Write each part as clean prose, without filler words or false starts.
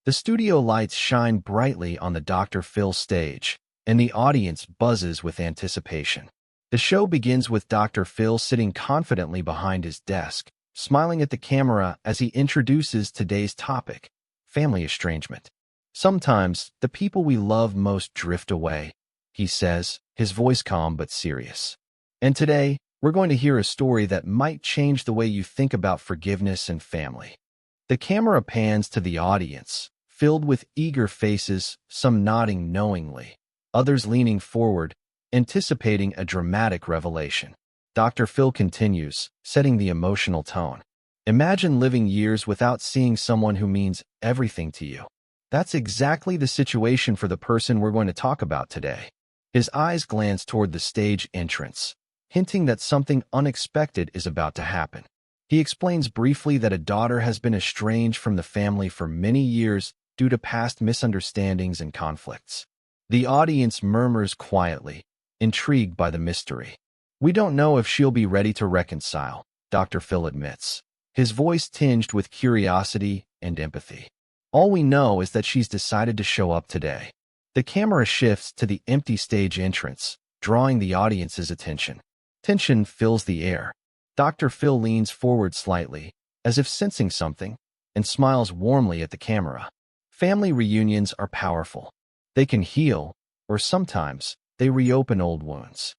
The studio lights shine brightly on the Dr. Phil stage, and the audience buzzes with anticipation. The show begins with Dr. Phil sitting confidently behind his desk, smiling at the camera as he introduces today's topic, family estrangement. Sometimes, the people we love most drift away, he says, his voice calm but serious. And today, we're going to hear a story that might change the way you think about forgiveness and family. The camera pans to the audience, filled with eager faces, some nodding knowingly, others leaning forward, anticipating a dramatic revelation. Dr. Phil continues, setting the emotional tone. Imagine living years without seeing someone who means everything to you. That's exactly the situation for the person we're going to talk about today. His eyes glance toward the stage entrance, hinting that something unexpected is about to happen. He explains briefly that a daughter has been estranged from the family for many years due to past misunderstandings and conflicts. The audience murmurs quietly, intrigued by the mystery. We don't know if she'll be ready to reconcile, Dr. Phil admits, his voice tinged with curiosity and empathy. All we know is that she's decided to show up today. The camera shifts to the empty stage entrance, drawing the audience's attention. Tension fills the air. Dr. Phil leans forward slightly, as if sensing something, and smiles warmly at the camera. Family reunions are powerful. They can heal, or sometimes, they reopen old wounds.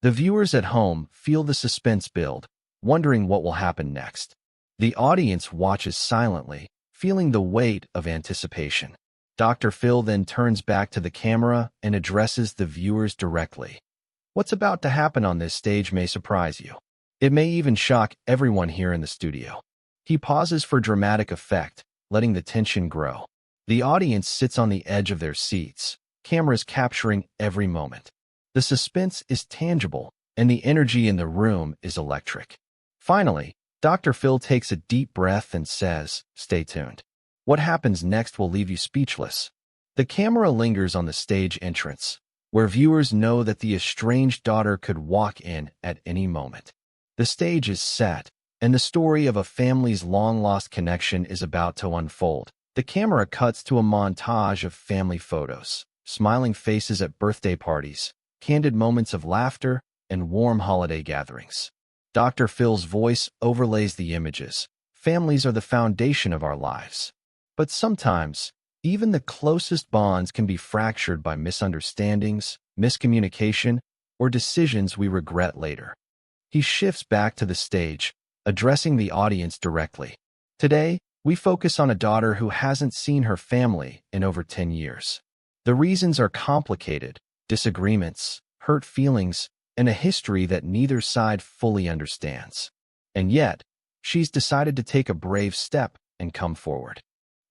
The viewers at home feel the suspense build, wondering what will happen next. The audience watches silently, feeling the weight of anticipation. Dr. Phil then turns back to the camera and addresses the viewers directly. What's about to happen on this stage may surprise you. It may even shock everyone here in the studio. He pauses for dramatic effect, letting the tension grow. The audience sits on the edge of their seats, cameras capturing every moment. The suspense is tangible, and the energy in the room is electric. Finally, Dr. Phil takes a deep breath and says, "Stay tuned. What happens next will leave you speechless." The camera lingers on the stage entrance, where viewers know that the estranged daughter could walk in at any moment. The stage is set, and the story of a family's long-lost connection is about to unfold. The camera cuts to a montage of family photos, smiling faces at birthday parties, candid moments of laughter, and warm holiday gatherings. Dr. Phil's voice overlays the images. Families are the foundation of our lives. But sometimes, even the closest bonds can be fractured by misunderstandings, miscommunication, or decisions we regret later. He shifts back to the stage, addressing the audience directly. Today, we focus on a daughter who hasn't seen her family in over 10 years. The reasons are complicated: disagreements, hurt feelings, and a history that neither side fully understands. And yet, she's decided to take a brave step and come forward.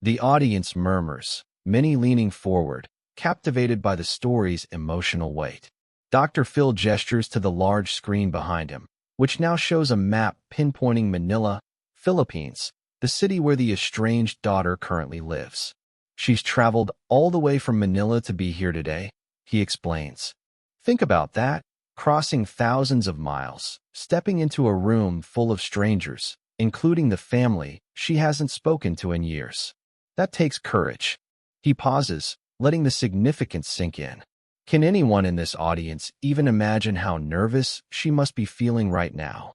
The audience murmurs, many leaning forward, captivated by the story's emotional weight. Dr. Phil gestures to the large screen behind him, which now shows a map pinpointing Manila, Philippines, the city where the estranged daughter currently lives. She's traveled all the way from Manila to be here today, he explains. Think about that, crossing thousands of miles, stepping into a room full of strangers, including the family she hasn't spoken to in years. That takes courage. He pauses, letting the significance sink in. Can anyone in this audience even imagine how nervous she must be feeling right now?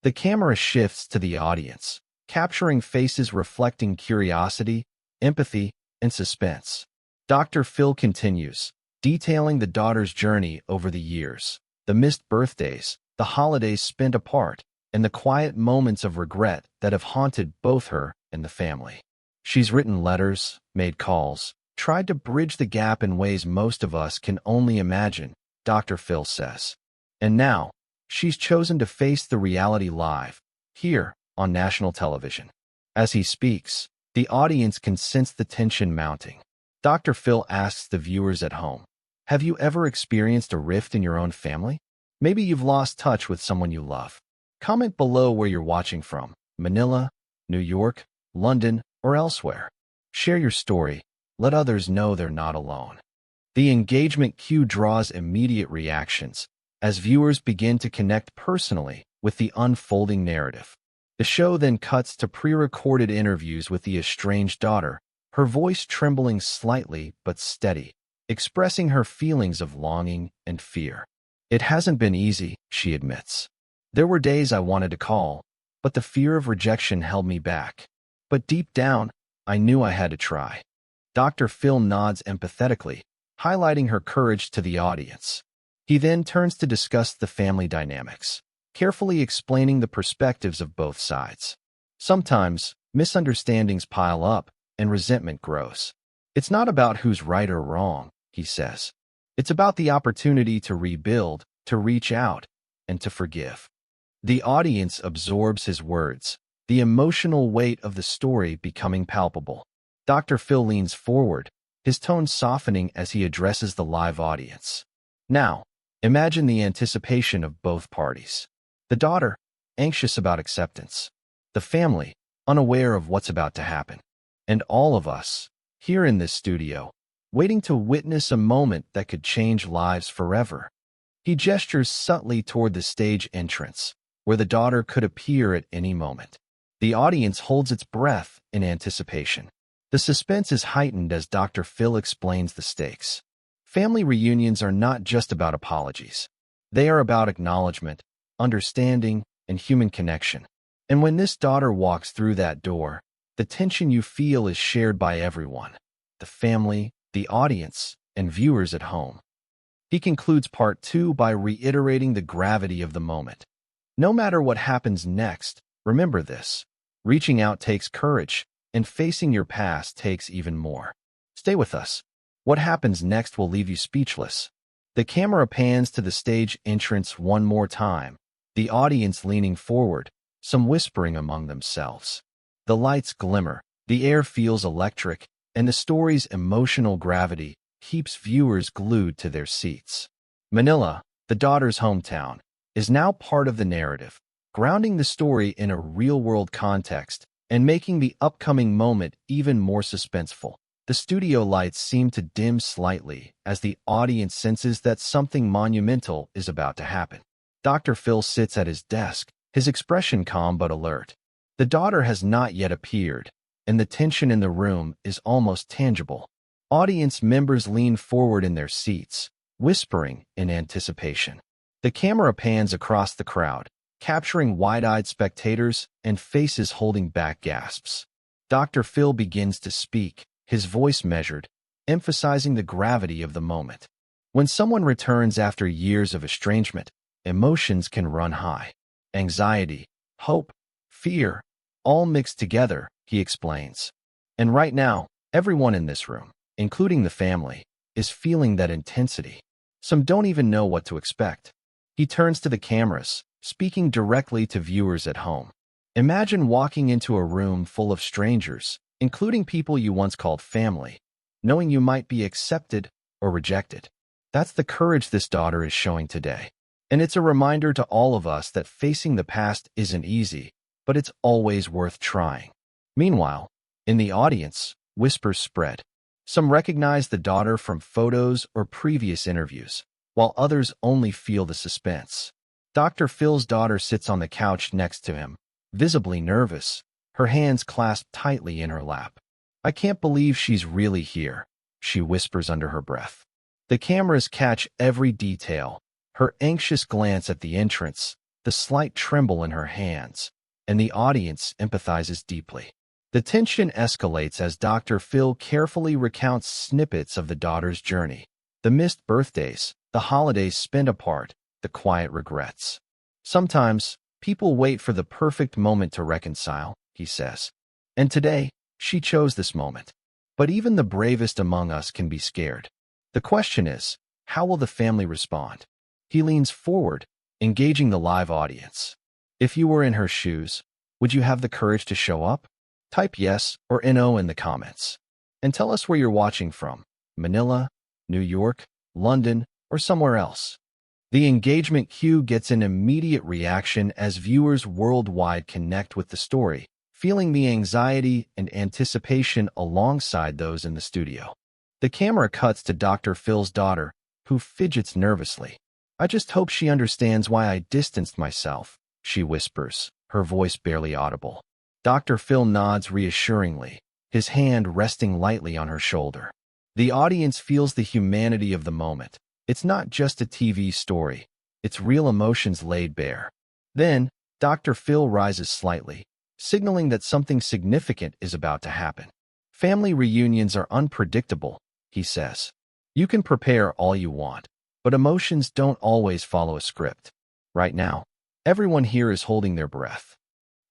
The camera shifts to the audience, capturing faces reflecting curiosity, empathy, and suspense. Dr. Phil continues, detailing the daughter's journey over the years, the missed birthdays, the holidays spent apart, and the quiet moments of regret that have haunted both her and the family. She's written letters, made calls, tried to bridge the gap in ways most of us can only imagine, Dr. Phil says. And now, she's chosen to face the reality live, here, on national television. As he speaks, the audience can sense the tension mounting. Dr. Phil asks the viewers at home, have you ever experienced a rift in your own family? Maybe you've lost touch with someone you love. Comment below where you're watching from, Manila, New York, London, or elsewhere. Share your story. Let others know they're not alone. The engagement cue draws immediate reactions as viewers begin to connect personally with the unfolding narrative. The show then cuts to pre-recorded interviews with the estranged daughter, her voice trembling slightly but steady, expressing her feelings of longing and fear. "It hasn't been easy," she admits. "There were days I wanted to call, but the fear of rejection held me back. But deep down, I knew I had to try." Dr. Phil nods empathetically, highlighting her courage to the audience. He then turns to discuss the family dynamics, carefully explaining the perspectives of both sides. Sometimes, misunderstandings pile up and resentment grows. "It's not about who's right or wrong," he says. "It's about the opportunity to rebuild, to reach out, and to forgive." The audience absorbs his words, the emotional weight of the story becoming palpable. Dr. Phil leans forward, his tone softening as he addresses the live audience. "Now, imagine the anticipation of both parties. The daughter, anxious about acceptance. The family, unaware of what's about to happen. And all of us, here in this studio, waiting to witness a moment that could change lives forever." He gestures subtly toward the stage entrance, where the daughter could appear at any moment. The audience holds its breath in anticipation. The suspense is heightened as Dr. Phil explains the stakes. Family reunions are not just about apologies. They are about acknowledgement, understanding, and human connection. And when this daughter walks through that door, the tension you feel is shared by everyone: the family, the audience, and viewers at home. He concludes part 2 by reiterating the gravity of the moment. "No matter what happens next, remember this. Reaching out takes courage, and facing your past takes even more. Stay with us. What happens next will leave you speechless." The camera pans to the stage entrance one more time, the audience leaning forward, some whispering among themselves. The lights glimmer, the air feels electric, and the story's emotional gravity keeps viewers glued to their seats. Manila, the daughter's hometown, is now part of the narrative, grounding the story in a real-world context and making the upcoming moment even more suspenseful. The studio lights seem to dim slightly as the audience senses that something monumental is about to happen. Dr. Phil sits at his desk, his expression calm but alert. The daughter has not yet appeared, and the tension in the room is almost tangible. Audience members lean forward in their seats, whispering in anticipation. The camera pans across the crowd, capturing wide-eyed spectators and faces holding back gasps. Dr. Phil begins to speak, his voice measured, emphasizing the gravity of the moment. When someone returns after years of estrangement, emotions can run high. Anxiety, hope, fear, all mixed together, he explains. And right now, everyone in this room, including the family, is feeling that intensity. Some don't even know what to expect. He turns to the cameras, speaking directly to viewers at home. Imagine walking into a room full of strangers, including people you once called family, knowing you might be accepted or rejected. That's the courage this daughter is showing today. And it's a reminder to all of us that facing the past isn't easy, but it's always worth trying. Meanwhile, in the audience, whispers spread. Some recognize the daughter from photos or previous interviews, while others only feel the suspense. Dr. Phil's daughter sits on the couch next to him, visibly nervous, her hands clasped tightly in her lap. "I can't believe she's really here," she whispers under her breath. The cameras catch every detail, her anxious glance at the entrance, the slight tremble in her hands, and the audience empathizes deeply. The tension escalates as Dr. Phil carefully recounts snippets of the daughter's journey. The missed birthdays, the holidays spent apart, the quiet regrets. "Sometimes, people wait for the perfect moment to reconcile," he says. "And today, she chose this moment. But even the bravest among us can be scared. The question is, how will the family respond?" He leans forward, engaging the live audience. "If you were in her shoes, would you have the courage to show up? Type yes or no in the comments. And tell us where you're watching from: Manila, New York, London, or somewhere else." The engagement cue gets an immediate reaction as viewers worldwide connect with the story, feeling the anxiety and anticipation alongside those in the studio. The camera cuts to Dr. Phil's daughter, who fidgets nervously. "I just hope she understands why I distanced myself," she whispers, her voice barely audible. Dr. Phil nods reassuringly, his hand resting lightly on her shoulder. The audience feels the humanity of the moment. It's not just a TV story. It's real emotions laid bare. Then, Dr. Phil rises slightly, signaling that something significant is about to happen. Family reunions are unpredictable, he says. You can prepare all you want, but emotions don't always follow a script. Right now, everyone here is holding their breath.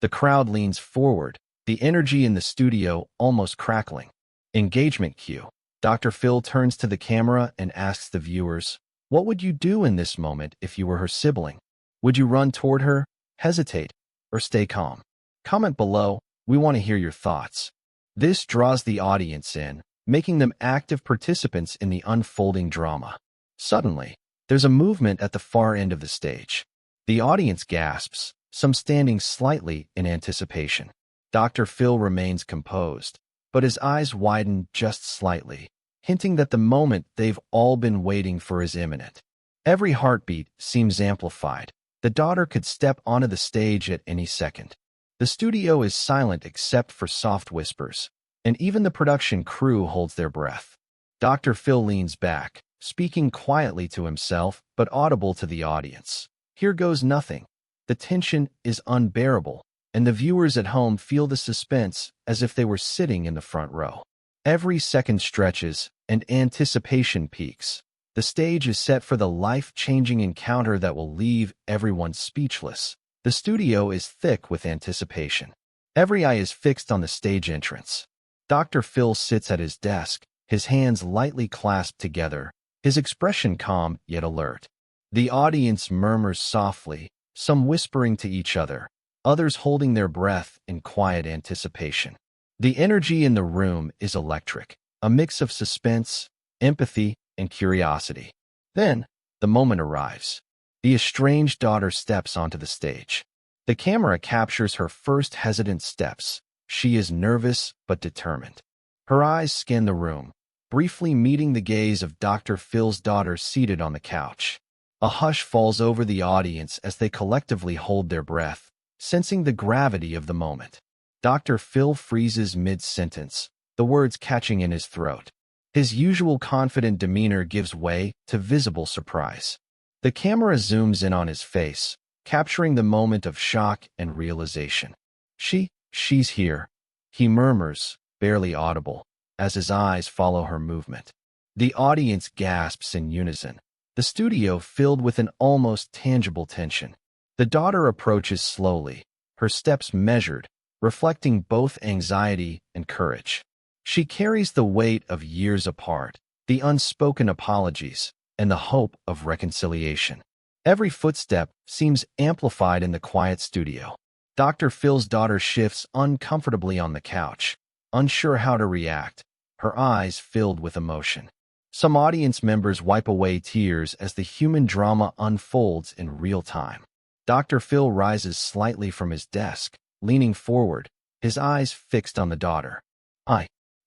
The crowd leans forward, the energy in the studio almost crackling. Engagement cue. Dr. Phil turns to the camera and asks the viewers, what would you do in this moment if you were her sibling? Would you run toward her, hesitate, or stay calm? Comment below. We want to hear your thoughts. This draws the audience in, making them active participants in the unfolding drama. Suddenly, there's a movement at the far end of the stage. The audience gasps, some standing slightly in anticipation. Dr. Phil remains composed, but his eyes widen just slightly, hinting that the moment they've all been waiting for is imminent. Every heartbeat seems amplified. The daughter could step onto the stage at any second. The studio is silent except for soft whispers, and even the production crew holds their breath. Dr. Phil leans back, speaking quietly to himself but audible to the audience. Here goes nothing. The tension is unbearable, and the viewers at home feel the suspense as if they were sitting in the front row. Every second stretches, and anticipation peaks. The stage is set for the life-changing encounter that will leave everyone speechless. The studio is thick with anticipation. Every eye is fixed on the stage entrance. Dr. Phil sits at his desk, his hands lightly clasped together, his expression calm yet alert. The audience murmurs softly, some whispering to each other, others holding their breath in quiet anticipation. The energy in the room is electric, a mix of suspense, empathy, and curiosity. Then, the moment arrives. The estranged daughter steps onto the stage. The camera captures her first hesitant steps. She is nervous but determined. Her eyes scan the room, briefly meeting the gaze of Dr. Phil's daughter seated on the couch. A hush falls over the audience as they collectively hold their breath, sensing the gravity of the moment. Dr. Phil freezes mid-sentence, the words catching in his throat. His usual confident demeanor gives way to visible surprise. The camera zooms in on his face, capturing the moment of shock and realization. She's here, he murmurs, barely audible, as his eyes follow her movement. The audience gasps in unison, the studio filled with an almost tangible tension. The daughter approaches slowly, her steps measured, reflecting both anxiety and courage. She carries the weight of years apart, the unspoken apologies, and the hope of reconciliation. Every footstep seems amplified in the quiet studio. Dr. Phil's daughter shifts uncomfortably on the couch, unsure how to react, her eyes filled with emotion. Some audience members wipe away tears as the human drama unfolds in real time. Dr. Phil rises slightly from his desk, leaning forward, his eyes fixed on the daughter.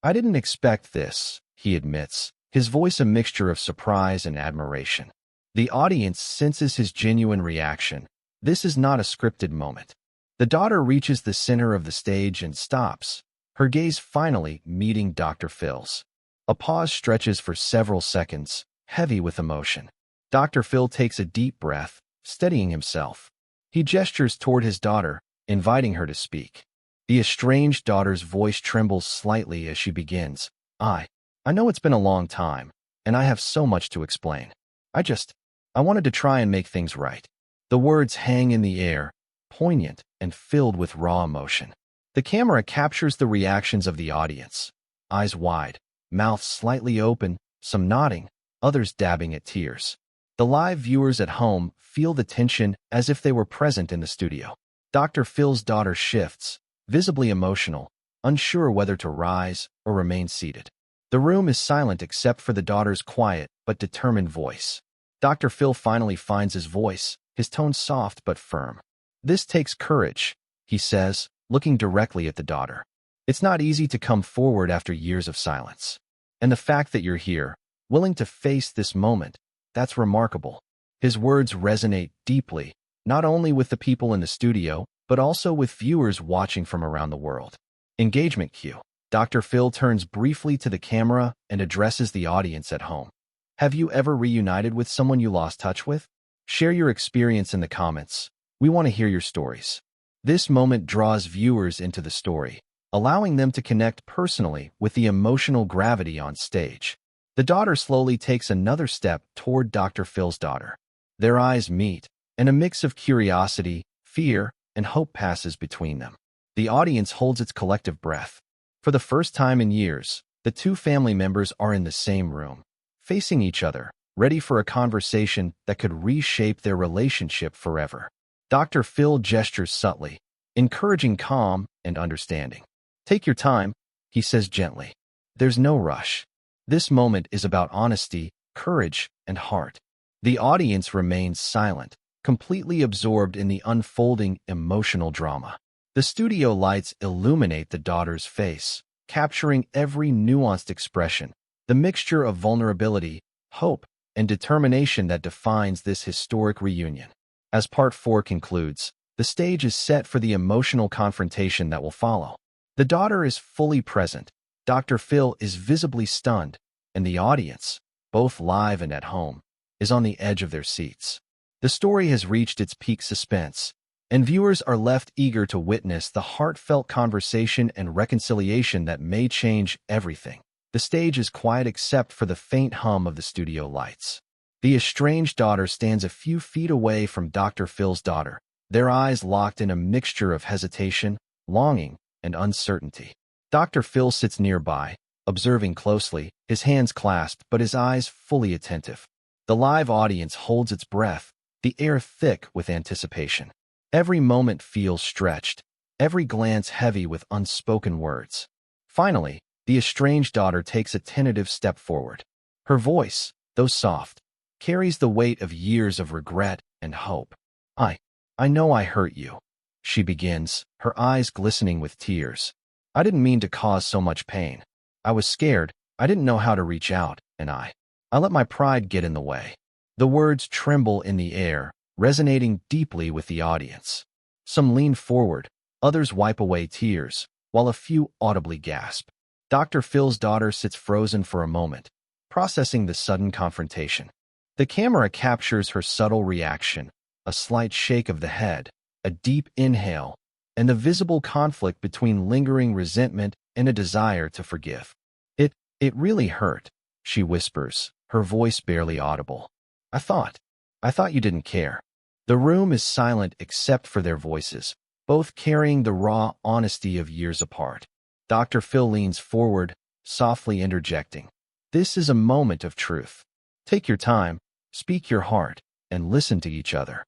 I didn't expect this, he admits, his voice a mixture of surprise and admiration. The audience senses his genuine reaction. This is not a scripted moment. The daughter reaches the center of the stage and stops, her gaze finally meeting Dr. Phil's. A pause stretches for several seconds, heavy with emotion. Dr. Phil takes a deep breath, steadying himself. He gestures toward his daughter, inviting her to speak. The estranged daughter's voice trembles slightly as she begins. I know it's been a long time, and I have so much to explain. I wanted to try and make things right. The words hang in the air, poignant and filled with raw emotion. The camera captures the reactions of the audience. Eyes wide, mouths slightly open, some nodding, others dabbing at tears. The live viewers at home feel the tension as if they were present in the studio. Dr. Phil's daughter shifts, visibly emotional, unsure whether to rise or remain seated. The room is silent except for the daughter's quiet but determined voice. Dr. Phil finally finds his voice, his tone soft but firm. This takes courage, he says, looking directly at the daughter. It's not easy to come forward after years of silence. And the fact that you're here, willing to face this moment, that's remarkable. His words resonate deeply, not only with the people in the studio, but also with viewers watching from around the world. Engagement cue. Dr. Phil turns briefly to the camera and addresses the audience at home. Have you ever reunited with someone you lost touch with? Share your experience in the comments. We want to hear your stories. This moment draws viewers into the story, allowing them to connect personally with the emotional gravity on stage. The daughter slowly takes another step toward Dr. Phil's daughter. Their eyes meet, and a mix of curiosity, fear, and hope passes between them. The audience holds its collective breath. For the first time in years, the two family members are in the same room, facing each other, ready for a conversation that could reshape their relationship forever. Dr. Phil gestures subtly, encouraging calm and understanding. Take your time, he says gently. There's no rush. This moment is about honesty, courage, and heart. The audience remains silent, completely absorbed in the unfolding emotional drama. The studio lights illuminate the daughter's face, capturing every nuanced expression, the mixture of vulnerability, hope, and determination that defines this historic reunion. As Part 4 concludes, the stage is set for the emotional confrontation that will follow. The daughter is fully present, Dr. Phil is visibly stunned, and the audience, both live and at home, is on the edge of their seats. The story has reached its peak suspense, and viewers are left eager to witness the heartfelt conversation and reconciliation that may change everything. The stage is quiet except for the faint hum of the studio lights. The estranged daughter stands a few feet away from Dr. Phil's daughter, their eyes locked in a mixture of hesitation, longing, and uncertainty. Dr. Phil sits nearby, observing closely, his hands clasped but his eyes fully attentive. The live audience holds its breath, the air thick with anticipation. Every moment feels stretched, every glance heavy with unspoken words. Finally, the estranged daughter takes a tentative step forward. Her voice, though soft, carries the weight of years of regret and hope. I know I hurt you, she begins, her eyes glistening with tears. I didn't mean to cause so much pain. I was scared, I didn't know how to reach out, and I let my pride get in the way. The words tremble in the air, resonating deeply with the audience. Some lean forward, others wipe away tears, while a few audibly gasp. Dr. Phil's daughter sits frozen for a moment, processing the sudden confrontation. The camera captures her subtle reaction, a slight shake of the head, a deep inhale, and the visible conflict between lingering resentment and a desire to forgive. It really hurt, she whispers, her voice barely audible. I thought you didn't care. The room is silent except for their voices, both carrying the raw honesty of years apart. Dr. Phil leans forward, softly interjecting. This is a moment of truth. Take your time, speak your heart, and listen to each other.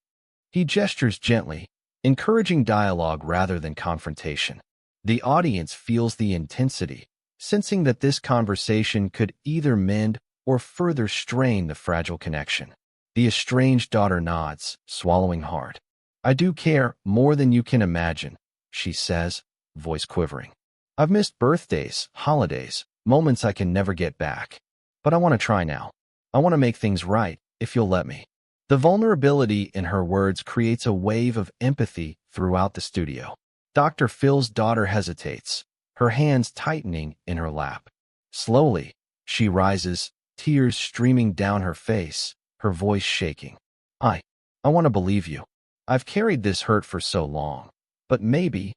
He gestures gently, encouraging dialogue rather than confrontation. The audience feels the intensity, sensing that this conversation could either mend or further strain the fragile connection. The estranged daughter nods, swallowing hard. I do care more than you can imagine, she says, voice quivering. I've missed birthdays, holidays, moments I can never get back. But I want to try now. I want to make things right, if you'll let me. The vulnerability in her words creates a wave of empathy throughout the studio. Dr. Phil's daughter hesitates, her hands tightening in her lap. Slowly, she rises, tears streaming down her face, her voice shaking. I want to believe you. I've carried this hurt for so long. But maybe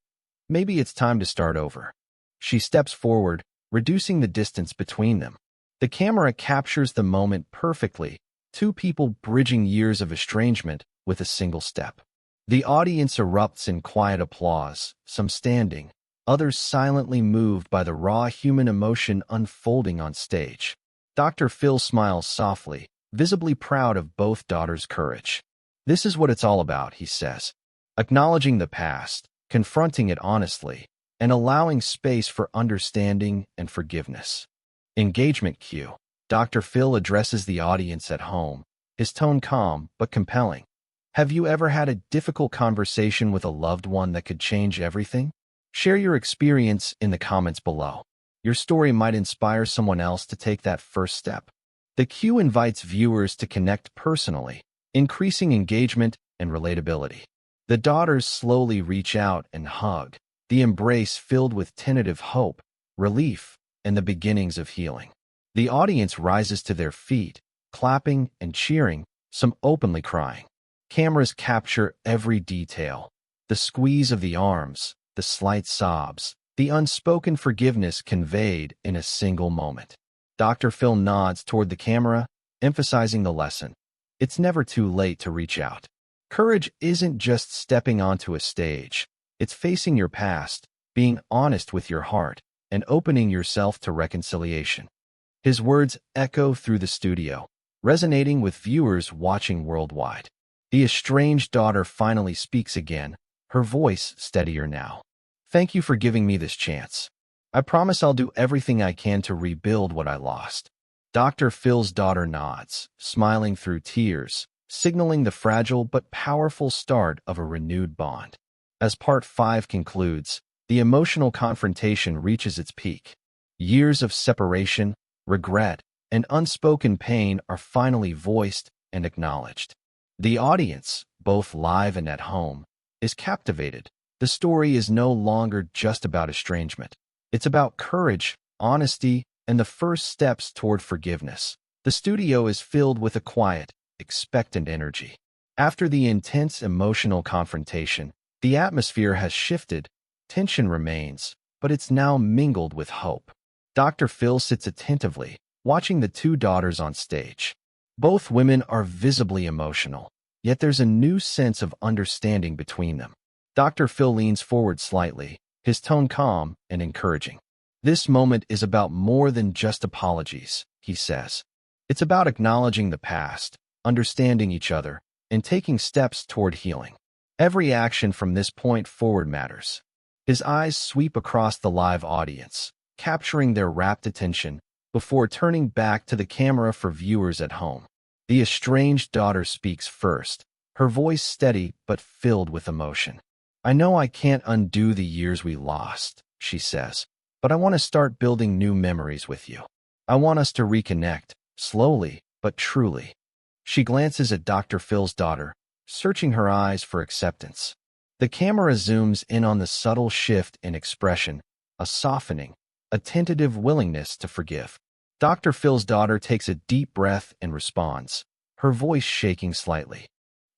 it's time to start over. She steps forward, reducing the distance between them. The camera captures the moment perfectly, two people bridging years of estrangement with a single step. The audience erupts in quiet applause, some standing, others silently moved by the raw human emotion unfolding on stage. Dr. Phil smiles softly, visibly proud of both daughters' courage. This is what it's all about, he says. Acknowledging the past, confronting it honestly, and allowing space for understanding and forgiveness. Engagement cue. Dr. Phil addresses the audience at home, his tone calm but compelling. Have you ever had a difficult conversation with a loved one that could change everything? Share your experience in the comments below. Your story might inspire someone else to take that first step. The cue invites viewers to connect personally, increasing engagement and relatability. The daughters slowly reach out and hug, the embrace filled with tentative hope, relief, and the beginnings of healing. The audience rises to their feet, clapping and cheering, some openly crying. Cameras capture every detail: the squeeze of the arms, the slight sobs, the unspoken forgiveness conveyed in a single moment. Dr. Phil nods toward the camera, emphasizing the lesson. It's never too late to reach out. Courage isn't just stepping onto a stage. It's facing your past, being honest with your heart, and opening yourself to reconciliation. His words echo through the studio, resonating with viewers watching worldwide. The estranged daughter finally speaks again, her voice steadier now. Thank you for giving me this chance. I promise I'll do everything I can to rebuild what I lost. Dr. Phil's daughter nods, smiling through tears, signaling the fragile but powerful start of a renewed bond. As Part 5 concludes, the emotional confrontation reaches its peak. Years of separation, regret, and unspoken pain are finally voiced and acknowledged. The audience, both live and at home, is captivated. The story is no longer just about estrangement. It's about courage, honesty, and the first steps toward forgiveness. The studio is filled with a quiet, expectant energy. After the intense emotional confrontation, the atmosphere has shifted. Tension remains, but it's now mingled with hope. Dr. Phil sits attentively, watching the two daughters on stage. Both women are visibly emotional, yet there's a new sense of understanding between them. Dr. Phil leans forward slightly, his tone calm and encouraging. This moment is about more than just apologies, he says. It's about acknowledging the past, understanding each other, and taking steps toward healing. Every action from this point forward matters. His eyes sweep across the live audience, capturing their rapt attention before turning back to the camera for viewers at home. The estranged daughter speaks first, her voice steady but filled with emotion. I know I can't undo the years we lost, she says, but I want to start building new memories with you. I want us to reconnect, slowly but truly. She glances at Dr. Phil's daughter, searching her eyes for acceptance. The camera zooms in on the subtle shift in expression, a softening, a tentative willingness to forgive. Dr. Phil's daughter takes a deep breath and responds, her voice shaking slightly.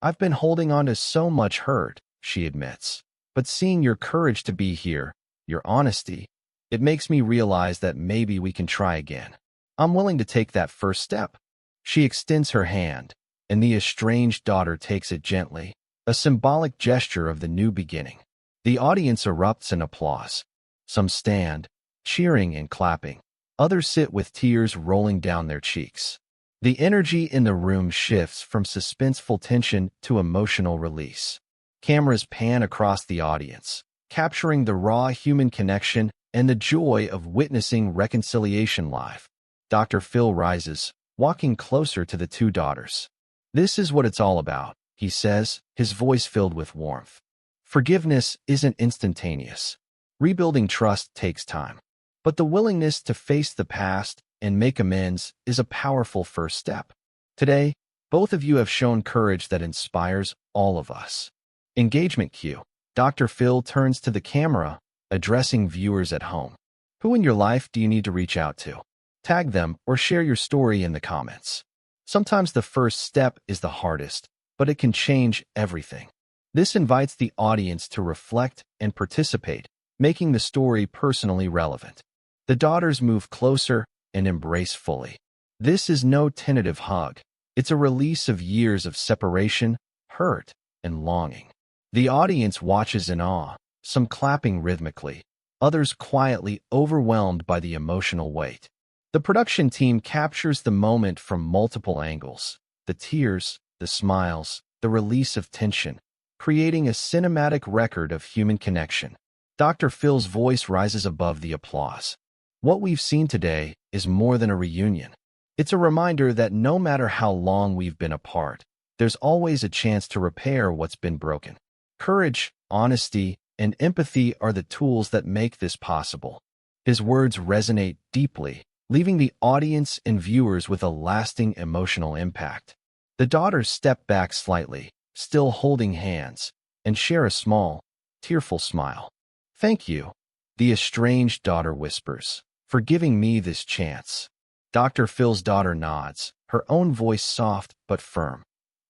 I've been holding on to so much hurt, she admits, but seeing your courage to be here, your honesty, it makes me realize that maybe we can try again. I'm willing to take that first step. She extends her hand, and the estranged daughter takes it gently, a symbolic gesture of the new beginning. The audience erupts in applause. Some stand, cheering and clapping. Others sit with tears rolling down their cheeks. The energy in the room shifts from suspenseful tension to emotional release. Cameras pan across the audience, capturing the raw human connection and the joy of witnessing reconciliation live. Dr. Phil rises, walking closer to the two daughters. This is what it's all about, he says, his voice filled with warmth. Forgiveness isn't instantaneous. Rebuilding trust takes time. But the willingness to face the past and make amends is a powerful first step. Today, both of you have shown courage that inspires all of us. Engagement cue. Dr. Phil turns to the camera, addressing viewers at home. Who in your life do you need to reach out to? Tag them or share your story in the comments. Sometimes the first step is the hardest, but it can change everything. This invites the audience to reflect and participate, making the story personally relevant. The daughters move closer and embrace fully. This is no tentative hug. It's a release of years of separation, hurt, and longing. The audience watches in awe, some clapping rhythmically, others quietly overwhelmed by the emotional weight. The production team captures the moment from multiple angles: the tears, the smiles, the release of tension, creating a cinematic record of human connection. Dr. Phil's voice rises above the applause. What we've seen today is more than a reunion. It's a reminder that no matter how long we've been apart, there's always a chance to repair what's been broken. Courage, honesty, and empathy are the tools that make this possible. His words resonate deeply, leaving the audience and viewers with a lasting emotional impact. The daughters step back slightly, still holding hands, and share a small, tearful smile. Thank you. The estranged daughter whispers, "For giving me this chance." Dr. Phil's daughter nods, her own voice soft but firm.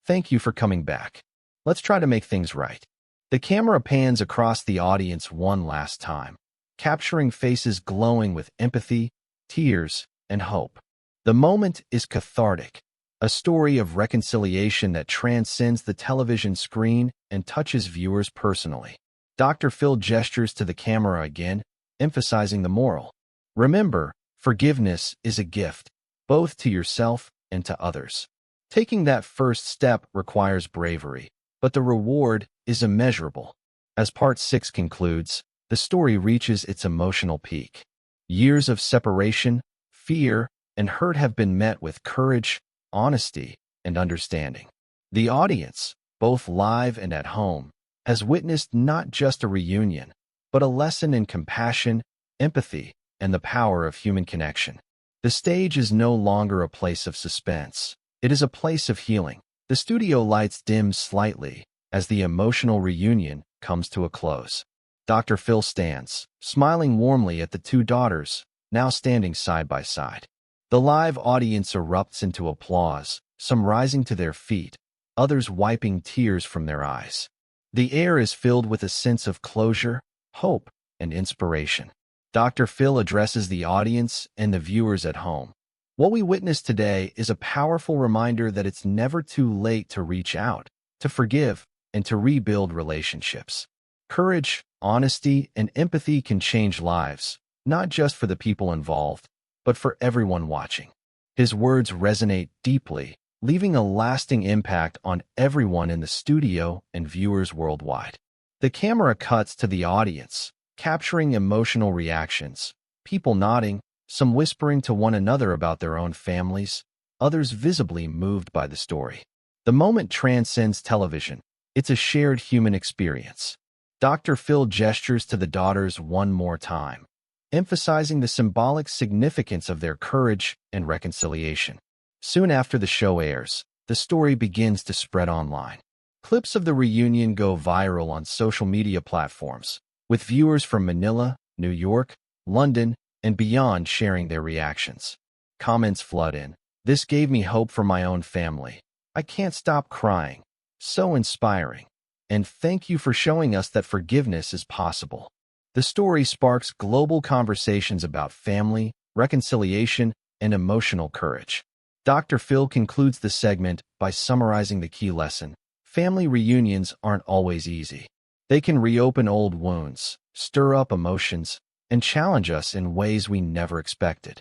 "Thank you for coming back. Let's try to make things right." The camera pans across the audience one last time, capturing faces glowing with empathy, tears, and hope. The moment is cathartic, a story of reconciliation that transcends the television screen and touches viewers personally. Dr. Phil gestures to the camera again, emphasizing the moral. Remember, forgiveness is a gift, both to yourself and to others. Taking that first step requires bravery, but the reward is immeasurable. As Part 6 concludes, the story reaches its emotional peak. Years of separation, fear, and hurt have been met with courage, honesty, and understanding. The audience, both live and at home, has witnessed not just a reunion, but a lesson in compassion, empathy, and the power of human connection. The stage is no longer a place of suspense. It is a place of healing. The studio lights dim slightly as the emotional reunion comes to a close. Dr. Phil stands, smiling warmly at the two daughters, now standing side by side. The live audience erupts into applause, some rising to their feet, others wiping tears from their eyes. The air is filled with a sense of closure, hope, and inspiration. Dr. Phil addresses the audience and the viewers at home. What we witness today is a powerful reminder that it's never too late to reach out, to forgive, and to rebuild relationships. Courage, honesty, and empathy can change lives, not just for the people involved, but for everyone watching. His words resonate deeply, leaving a lasting impact on everyone in the studio and viewers worldwide. The camera cuts to the audience, capturing emotional reactions, people nodding, some whispering to one another about their own families, others visibly moved by the story. The moment transcends television. It's a shared human experience. Dr. Phil gestures to the daughters one more time, emphasizing the symbolic significance of their courage and reconciliation. Soon after the show airs, the story begins to spread online. Clips of the reunion go viral on social media platforms, with viewers from Manila, New York, London, and beyond sharing their reactions. Comments flood in. "This gave me hope for my own family. I can't stop crying. So inspiring. And thank you for showing us that forgiveness is possible." The story sparks global conversations about family, reconciliation, and emotional courage. Dr. Phil concludes the segment by summarizing the key lesson. Family reunions aren't always easy. They can reopen old wounds, stir up emotions, and challenge us in ways we never expected.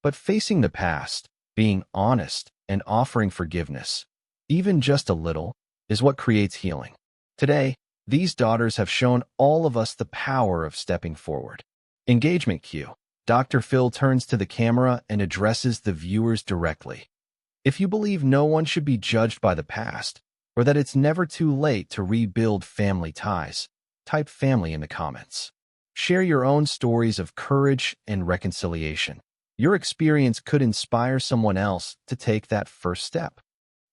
But facing the past, being honest, and offering forgiveness, even just a little, is what creates healing. Today, these daughters have shown all of us the power of stepping forward. Engagement cue. Dr. Phil turns to the camera and addresses the viewers directly. If you believe no one should be judged by the past, or that it's never too late to rebuild family ties, type family in the comments. Share your own stories of courage and reconciliation. Your experience could inspire someone else to take that first step.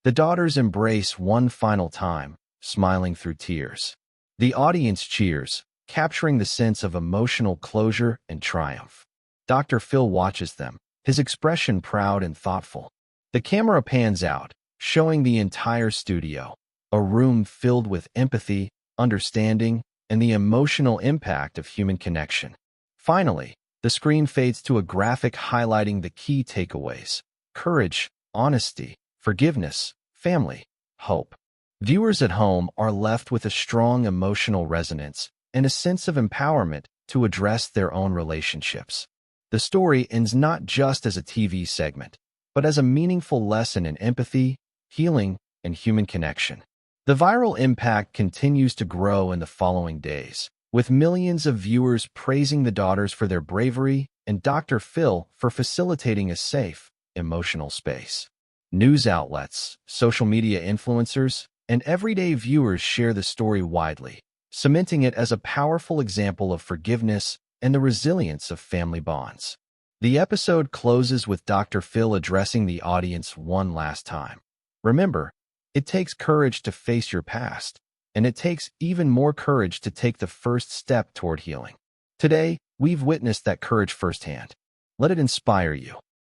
The daughters embrace one final time, smiling through tears. The audience cheers, capturing the sense of emotional closure and triumph. Dr. Phil watches them, his expression proud and thoughtful. The camera pans out, showing the entire studio, a room filled with empathy, understanding, and the emotional impact of human connection. Finally, the screen fades to a graphic highlighting the key takeaways: courage, honesty, forgiveness, family, hope. Viewers at home are left with a strong emotional resonance and a sense of empowerment to address their own relationships. The story ends not just as a TV segment, but as a meaningful lesson in empathy, healing, and human connection. The viral impact continues to grow in the following days, with millions of viewers praising the daughters for their bravery and Dr. Phil for facilitating a safe, emotional space. News outlets, social media influencers, and everyday viewers share the story widely, cementing it as a powerful example of forgiveness and the resilience of family bonds. The episode closes with Dr. Phil addressing the audience one last time. Remember, it takes courage to face your past, and it takes even more courage to take the first step toward healing. Today, We've witnessed that courage firsthand. Let it inspire you.